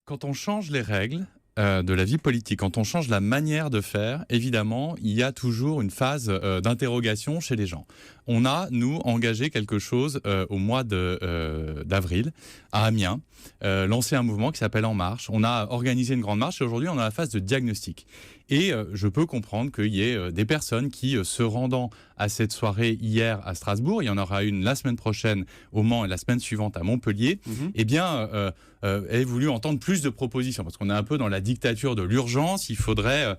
Quand on change les règles de la vie politique, quand on change la manière de faire, évidemment, il y a toujours une phase d'interrogation chez les gens. On a, nous, engagé quelque chose au mois d'avril à Amiens, lancé un mouvement qui s'appelle En Marche. On a organisé une grande marche et aujourd'hui, on est dans la phase de diagnostic. Et je peux comprendre qu'il y ait des personnes qui, se rendant à cette soirée hier à Strasbourg, il y en aura une la semaine prochaine au Mans et la semaine suivante à Montpellier, eh bien, aient voulu entendre plus de propositions. Parce qu'on est un peu dans la dictature de l'urgence, il faudrait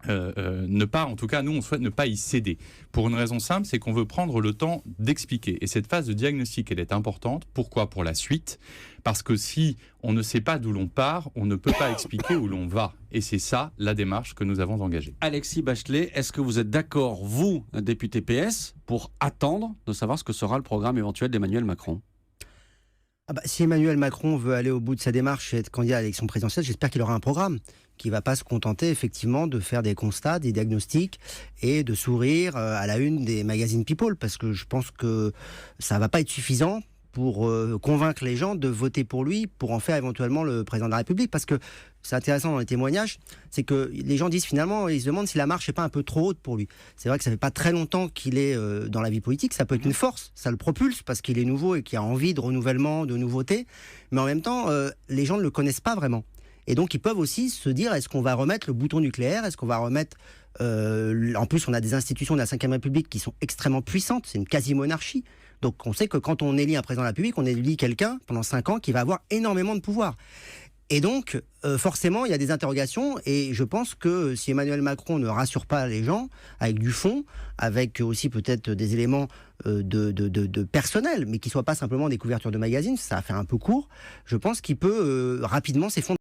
ne pas, en tout cas, nous, on souhaite ne pas y céder. Pour une raison simple, c'est qu'on veut prendre le temps d'expliquer. Et cette phase de diagnostic, elle est importante. Pourquoi ? Pour la suite. Parce que si on ne sait pas d'où l'on part, on ne peut pas expliquer où l'on va. Et c'est ça, la démarche que nous avons engagée. Alexis Bachelet, est-ce que vous êtes d'accord, vous, député PS, pour attendre de savoir ce que sera le programme éventuel d'Emmanuel Macron ? Si Emmanuel Macron veut aller au bout de sa démarche et être candidat à l'élection présidentielle, j'espère qu'il aura un programme qui ne va pas se contenter effectivement de faire des constats, des diagnostics et de sourire à la une des magazines People, parce que je pense que ça ne va pas être suffisant pour convaincre les gens de voter pour lui, pour en faire éventuellement le président de la République. Parce que c'est intéressant dans les témoignages, c'est que les gens disent finalement, ils se demandent si la marche n'est pas un peu trop haute pour lui. C'est vrai que ça fait pas très longtemps qu'il est dans la vie politique, ça peut être une force, ça le propulse parce qu'il est nouveau et qu'il a envie de renouvellement, de nouveauté, mais en même temps, les gens ne le connaissent pas vraiment. Et donc ils peuvent aussi se dire, est-ce qu'on va remettre le bouton nucléaire, est-ce qu'on va remettre... en plus, on a des institutions de la Ve République qui sont extrêmement puissantes, c'est une quasi-monarchie. Donc on sait que quand on élit un président de la République, on élit quelqu'un pendant 5 ans qui va avoir énormément de pouvoir. Et donc, forcément, il y a des interrogations, et je pense que si Emmanuel Macron ne rassure pas les gens, avec du fond, avec aussi peut-être des éléments de personnel, mais qui ne soient pas simplement des couvertures de magazines, ça va faire un peu court, je pense qu'il peut rapidement s'effondrer.